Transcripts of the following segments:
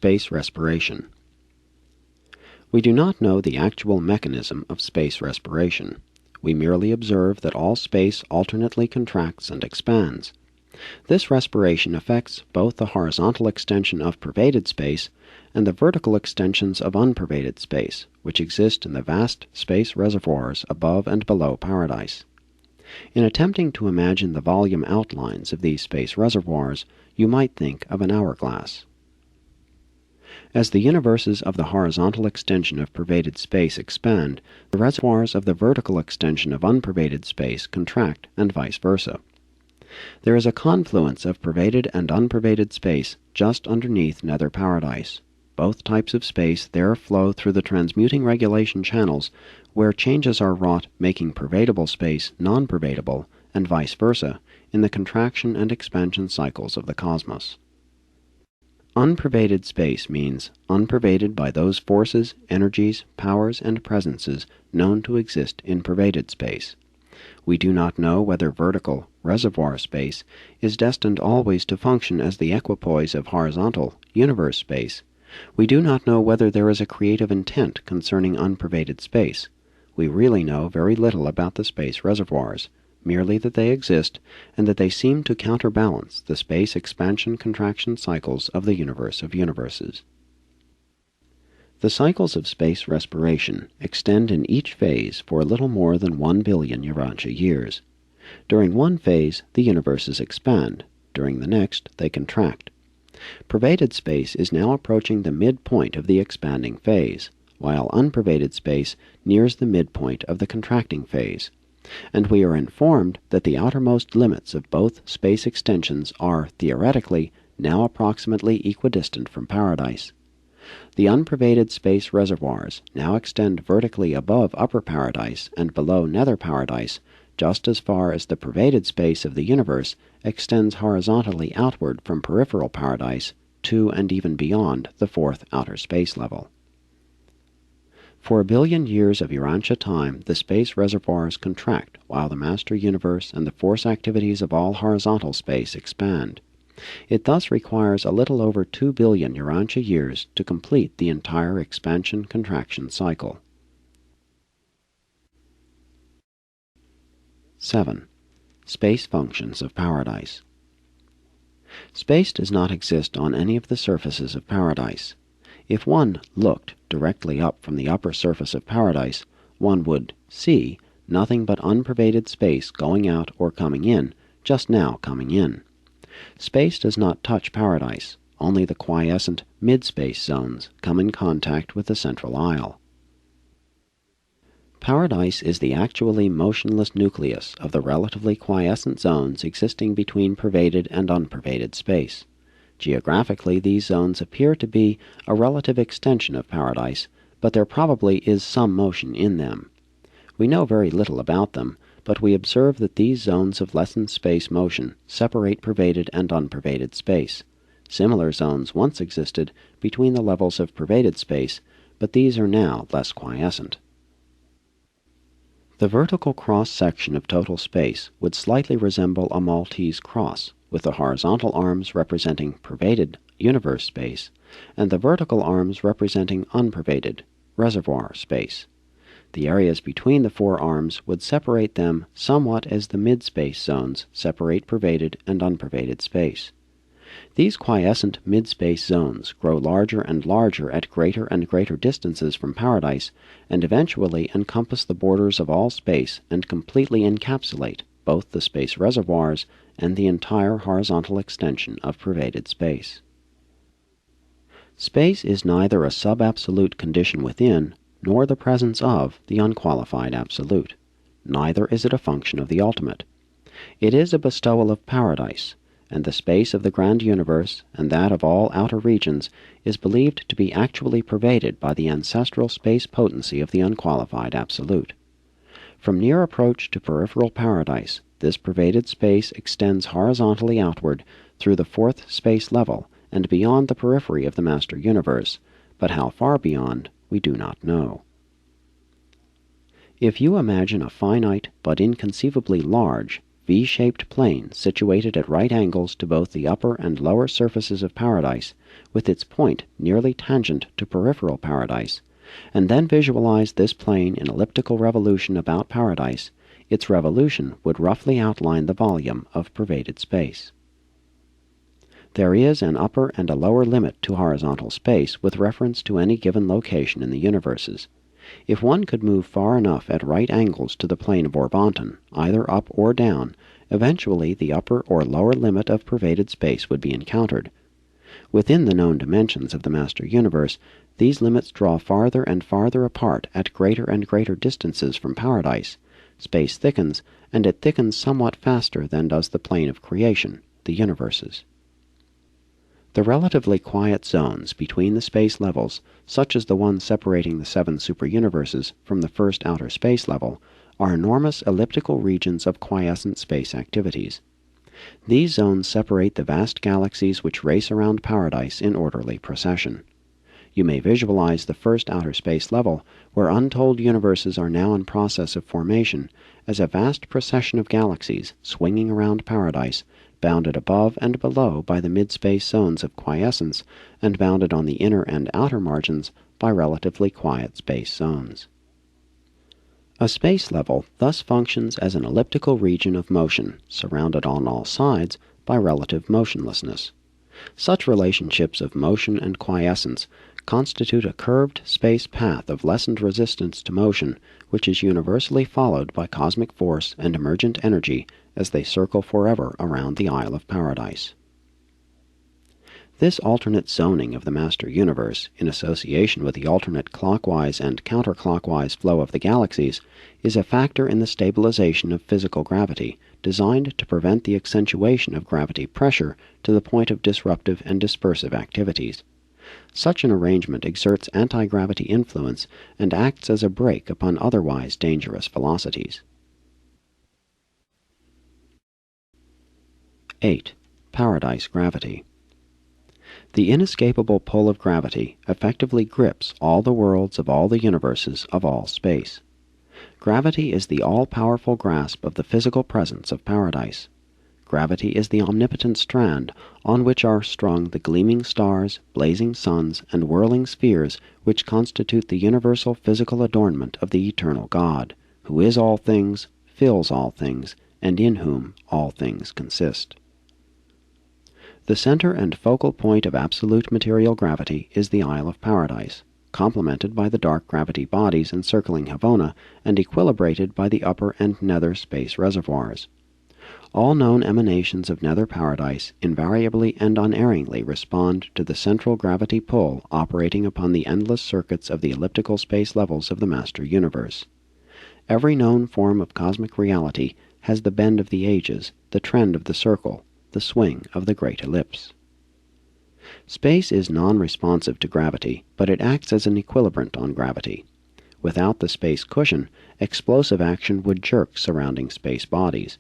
Space respiration. We do not know the actual mechanism of space respiration. We merely observe that all space alternately contracts and expands. This respiration affects both the horizontal extension of pervaded space and the vertical extensions of unpervaded space, which exist in the vast space reservoirs above and below paradise. In attempting to imagine the volume outlines of these space reservoirs, you might think of an hourglass. As the universes of the horizontal extension of pervaded space expand, the reservoirs of the vertical extension of unpervaded space contract, and vice versa. There is a confluence of pervaded and unpervaded space just underneath nether paradise. Both types of space there flow through the transmuting regulation channels where changes are wrought making pervadable space non-pervadable, and vice versa, in the contraction and expansion cycles of the cosmos. Unpervaded space means unpervaded by those forces, energies, powers, and presences known to exist in pervaded space. We do not know whether vertical, reservoir space is destined always to function as the equipoise of horizontal, universe space. We do not know whether there is a creative intent concerning unpervaded space. We really know very little about the space reservoirs, merely that they exist, and that they seem to counterbalance the space expansion-contraction cycles of the universe of universes. The cycles of space respiration extend in each phase for a little more than 1 billion Urantia years. During one phase, the universes expand. During the next, they contract. Pervaded space is now approaching the midpoint of the expanding phase, while unpervaded space nears the midpoint of the contracting phase. And we are informed that the outermost limits of both space extensions are, theoretically, now approximately equidistant from paradise. The unpervaded space reservoirs now extend vertically above upper paradise and below nether paradise, just as far as the pervaded space of the universe extends horizontally outward from peripheral paradise to and even beyond the fourth outer space level. For 1 billion years of Urantia time, the space reservoirs contract, while the master universe and the force activities of all horizontal space expand. It thus requires a little over 2 billion Urantia years to complete the entire expansion-contraction cycle. 7. Space functions of paradise. Space does not exist on any of the surfaces of paradise. If one looked directly up from the upper surface of paradise, one would see nothing but unpervaded space going out or coming in, just now coming in. Space does not touch paradise. Only the quiescent mid-space zones come in contact with the central isle. Paradise is the actually motionless nucleus of the relatively quiescent zones existing between pervaded and unpervaded space. Geographically, these zones appear to be a relative extension of paradise, but there probably is some motion in them. We know very little about them, but we observe that these zones of lessened space motion separate pervaded and unpervaded space. Similar zones once existed between the levels of pervaded space, but these are now less quiescent. The vertical cross-section of total space would slightly resemble a Maltese cross, with the horizontal arms representing pervaded universe space, and the vertical arms representing unpervaded reservoir space. The areas between the four arms would separate them somewhat as the mid-space zones separate pervaded and unpervaded space. These quiescent mid-space zones grow larger and larger at greater and greater distances from paradise, and eventually encompass the borders of all space and completely encapsulate both the space reservoirs and the entire horizontal extension of pervaded space. Space is neither a sub-absolute condition within, nor the presence of the unqualified absolute. Neither is it a function of the ultimate. It is a bestowal of paradise, and the space of the grand universe and that of all outer regions is believed to be actually pervaded by the ancestral space potency of the unqualified absolute. From near approach to peripheral paradise, this pervaded space extends horizontally outward through the fourth space level and beyond the periphery of the master universe, but how far beyond we do not know. If you imagine a finite but inconceivably large, V-shaped plane situated at right angles to both the upper and lower surfaces of paradise, with its point nearly tangent to peripheral paradise, and then visualize this plane in elliptical revolution about paradise, its revolution would roughly outline the volume of pervaded space. There is an upper and a lower limit to horizontal space with reference to any given location in the universes. If one could move far enough at right angles to the plane of Orvonton, either up or down, eventually the upper or lower limit of pervaded space would be encountered. Within the known dimensions of the master universe, these limits draw farther and farther apart at greater and greater distances from paradise. Space thickens, and it thickens somewhat faster than does the plane of creation, the universes. The relatively quiet zones between the space levels, such as the one separating the 7 superuniverses from the first outer space level, are enormous elliptical regions of quiescent space activities. These zones separate the vast galaxies which race around paradise in orderly procession. You may visualize the first outer space level, where untold universes are now in process of formation, as a vast procession of galaxies swinging around paradise, bounded above and below by the mid-space zones of quiescence, and bounded on the inner and outer margins by relatively quiet space zones. A space level thus functions as an elliptical region of motion, surrounded on all sides by relative motionlessness. Such relationships of motion and quiescence constitute a curved space path of lessened resistance to motion, which is universally followed by cosmic force and emergent energy as they circle forever around the Isle of Paradise. This alternate zoning of the master universe, in association with the alternate clockwise and counterclockwise flow of the galaxies, is a factor in the stabilization of physical gravity, designed to prevent the accentuation of gravity pressure to the point of disruptive and dispersive activities. Such an arrangement exerts anti-gravity influence and acts as a brake upon otherwise dangerous velocities. 8. Paradise gravity. The inescapable pull of gravity effectively grips all the worlds of all the universes of all space. Gravity is the all-powerful grasp of the physical presence of paradise. Gravity is the omnipotent strand on which are strung the gleaming stars, blazing suns, and whirling spheres which constitute the universal physical adornment of the eternal God, who is all things, fills all things, and in whom all things consist. The center and focal point of absolute material gravity is the Isle of Paradise, complemented by the dark gravity bodies encircling Havona and equilibrated by the upper and nether space reservoirs. All known emanations of nether paradise invariably and unerringly respond to the central gravity pull operating upon the endless circuits of the elliptical space levels of the master universe. Every known form of cosmic reality has the bend of the ages, the trend of the circle, the swing of the great ellipse. Space is non-responsive to gravity, but it acts as an equilibrant on gravity. Without the space cushion, explosive action would jerk surrounding space bodies.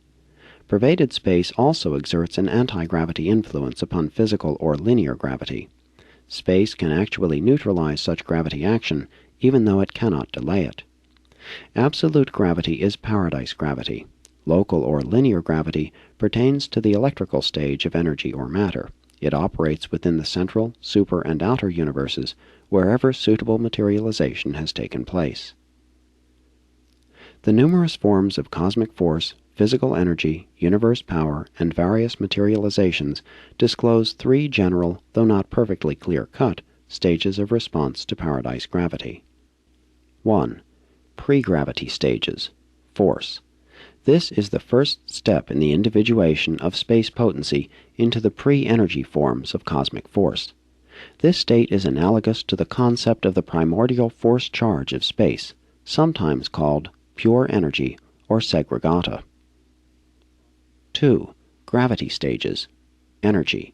Pervaded space also exerts an anti-gravity influence upon physical or linear gravity. Space can actually neutralize such gravity action, even though it cannot delay it. Absolute gravity is paradise gravity. Local or linear gravity pertains to the electrical stage of energy or matter. It operates within the central, super, and outer universes, wherever suitable materialization has taken place. The numerous forms of cosmic force, physical energy, universe power, and various materializations disclose 3 general, though not perfectly clear-cut, stages of response to paradise gravity. 1. Pre-gravity stages. Force. This is the first step in the individuation of space potency into the pre-energy forms of cosmic force. This state is analogous to the concept of the primordial force charge of space, sometimes called pure energy or segregata. 2. Gravity stages. Energy.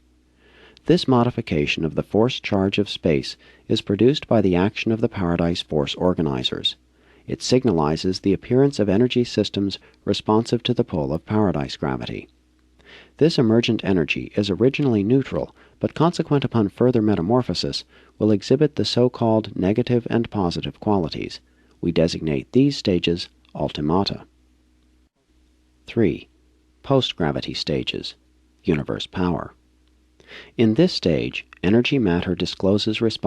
This modification of the force charge of space is produced by the action of the paradise force organizers. It signalizes the appearance of energy systems responsive to the pull of paradise gravity. This emergent energy is originally neutral, but consequent upon further metamorphosis, will exhibit the so-called negative and positive qualities. We designate these stages ultimata. 3. post-gravity stages, universe power. In this stage, energy matter discloses responsibility